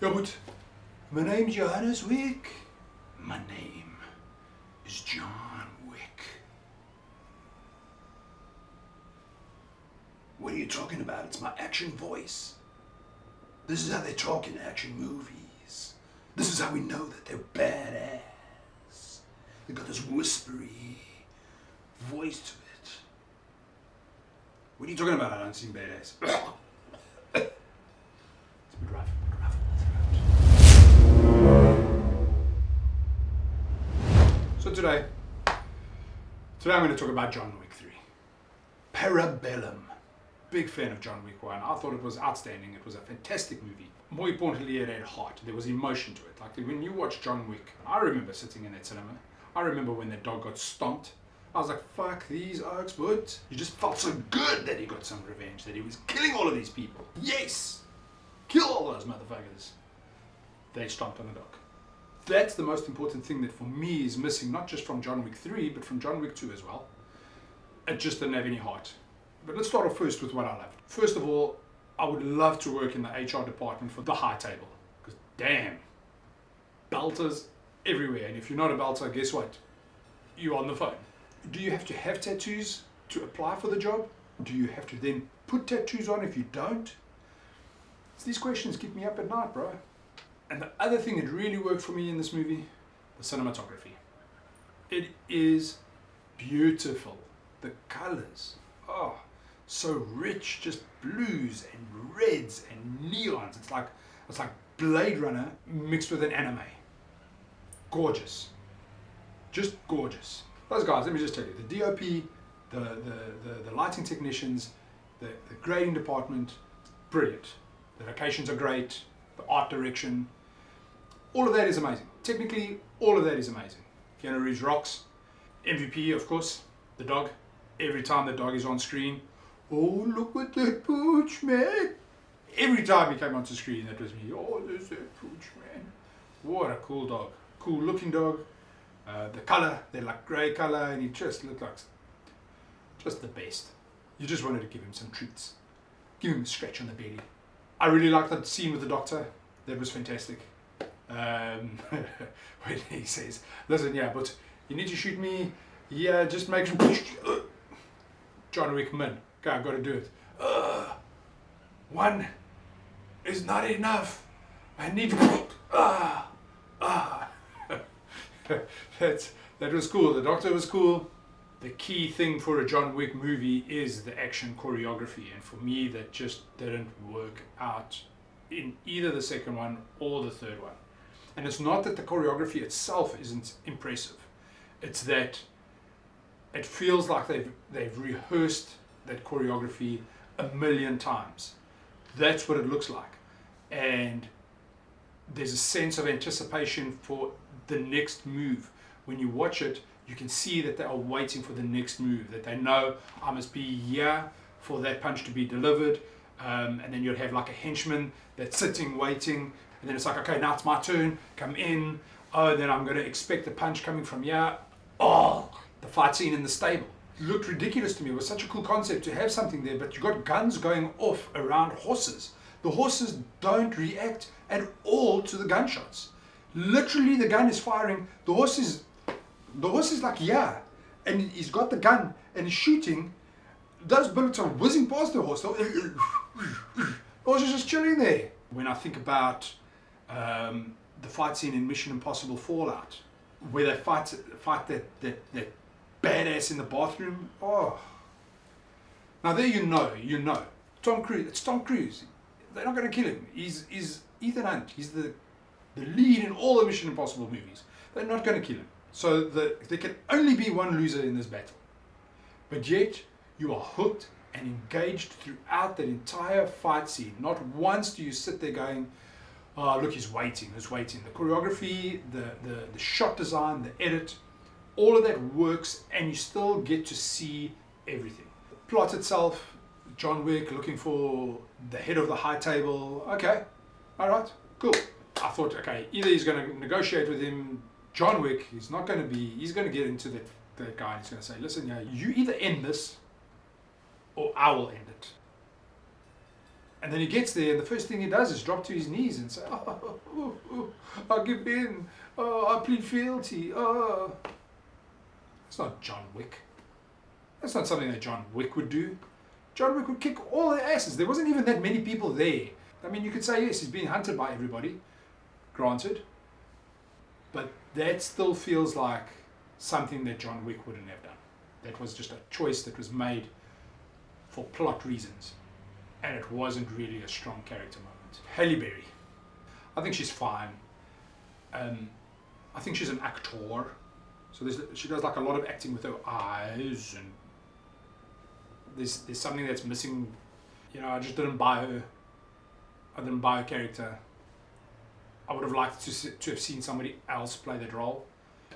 Yeah, but my name's Johannes Wick. My name is John Wick. What are you talking about? It's my action voice. This is how they talk in action movies. This is how we know that they're badass. They've got this whispery voice to it. What are you talking about? I don't seem badass. It's a bit rough. So today I'm going to talk about John Wick 3. Parabellum. Big fan of John Wick 1. I thought it was outstanding. It was a fantastic movie. More importantly, it had heart. There was emotion to it. Like when you watch John Wick, I remember sitting in that cinema. I remember when that dog got stomped. I was like, fuck these oaks, but you just felt so good that he got some revenge, that he was killing all of these people. Yes! Kill all those motherfuckers. They stomped on the dog. That's the most important thing that for me is missing, not just from John Wick 3, but from John Wick 2 as well. It just didn't have any heart. But let's start off first with what I loved. First of all, I would love to work in the HR department for the high table. Because damn, belters everywhere. And if you're not a belter, guess what? You're on the phone. Do you have to have tattoos to apply for the job? Do you have to then put tattoos on if you don't? So these questions keep me up at night, bro. And the other thing that really worked for me in this movie, the cinematography. It is beautiful. The colors, oh, so rich, just blues and reds and neons. It's like Blade Runner mixed with an anime. Gorgeous, just gorgeous. Those guys, let me just tell you, the DOP, the lighting technicians, the grading department, brilliant. The locations are great, the art direction, all of that is amazing. Technically, all of that is amazing. Keanu Reeves rocks. MVP, of course, the dog. Every time the dog is on screen, oh, look at that pooch, man. Every time he came onto screen, that was me. Oh, there's that pooch, man. What a cool dog. Cool looking dog. The color, they're like grey color, and he just looked like just the best. You just wanted to give him some treats. Give him a scratch on the belly. I really liked that scene with the doctor. That was fantastic. When he says, listen, yeah, but you need to shoot me. Yeah, just make sure. John Wick, man. Okay, I've got to do it. One is not enough. I need to. That was cool. The doctor was cool. The key thing for a John Wick movie is the action choreography, and for me, that just didn't work out in either the second one or the third one. And it's not that the choreography itself isn't impressive. It's that it feels like they've rehearsed that choreography a million times. That's what it looks like. And there's a sense of anticipation for the next move. When you watch it, you can see that they are waiting for the next move, that they know I must be here for that punch to be delivered. And then you'll have like a henchman that's sitting, waiting. And then it's like, okay, now it's my turn, come in. Oh, then I'm going to expect a punch coming from here. Oh, the fight scene in the stable. It looked ridiculous to me. It was such a cool concept to have something there, but you got guns going off around horses. The horses don't react at all to the gunshots. Literally, the gun is firing. The horse is like, yeah. And he's got the gun and he's shooting. Those bullets are whizzing past the horse. The horse is just chilling there. When I think about the fight scene in Mission Impossible Fallout, where they fight that badass in the bathroom. Oh, now there you know, Tom Cruise. It's Tom Cruise. They're not going to kill him. He's Ethan Hunt. He's the lead in all the Mission Impossible movies. They're not going to kill him. So there can only be one loser in this battle. But yet you are hooked and engaged throughout that entire fight scene. Not once do you sit there going, oh, look, he's waiting. The choreography, the shot design, the edit, all of that works, and you still get to see everything. The plot itself, John Wick looking for the head of the high table. Okay, all right, cool. I thought, okay, either he's going to negotiate with him. John Wick, he's going to get into that guy, and he's going to say, listen, yeah, you either end this or I will end it. And then he gets there, and the first thing he does is drop to his knees and say, I give in, I plead fealty, It's not John Wick. That's not something that John Wick would do. John Wick would kick all their asses. There wasn't even that many people there. I mean, you could say, yes, he's being hunted by everybody, granted. But that still feels like something that John Wick wouldn't have done. That was just a choice that was made for plot reasons. And it wasn't really a strong character moment. Halle Berry. I think she's fine. I think she's an actor. So she does like a lot of acting with her eyes, and there's something that's missing. You know, I just didn't buy her. I didn't buy her character. I would have liked to have seen somebody else play that role.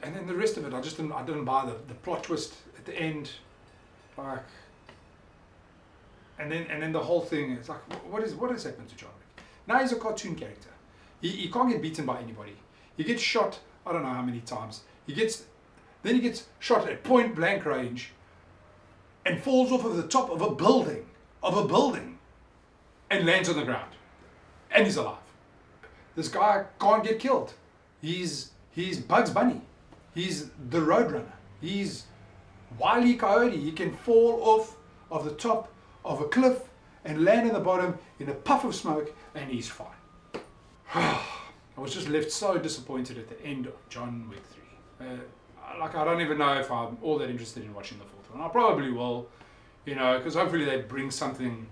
And then the rest of it, I didn't buy the plot twist at the end. Like, and then the whole thing, it's like, what has happened to John Wick? Now he's a cartoon character. He can't get beaten by anybody. He gets shot, I don't know how many times. Then he gets shot at point blank range and falls off of the top of a building, and lands on the ground. And he's alive. This guy can't get killed. He's Bugs Bunny. He's the Roadrunner. He's Wile E. Coyote. He can fall off of the top of a cliff and land in the bottom in a puff of smoke, and he's fine. I was just left so disappointed at the end of John Wick 3. I don't even know if I'm all that interested in watching the fourth one. I probably will, because hopefully they bring something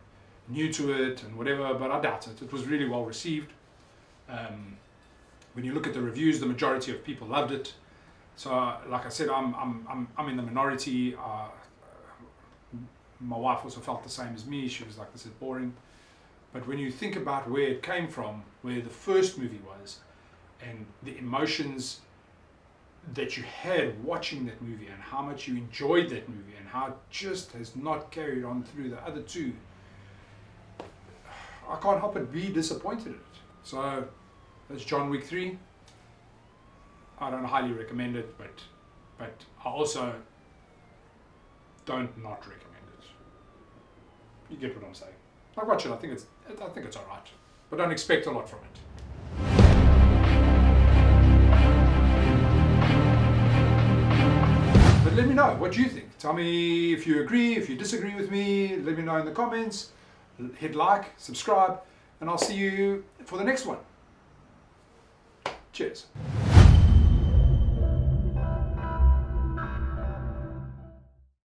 new to it and whatever, but I doubt it. It was really well received. When you look at the reviews, the majority of people loved it. So, like I said, I'm in the minority. My wife also felt the same as me. She was like, this is boring. But when you think about where it came from, where the first movie was, and the emotions that you had watching that movie, and how much you enjoyed that movie, and how it just has not carried on through the other two, I can't help but be disappointed in it. So that's John Wick 3. I don't highly recommend it, but I also don't not recommend it. You get what I'm saying. I watch it. I think it's all right, but don't expect a lot from it. But let me know what you think. Tell me if you agree, if you disagree with me. Let me know in the comments. Hit like, subscribe, and I'll see you for the next one. Cheers.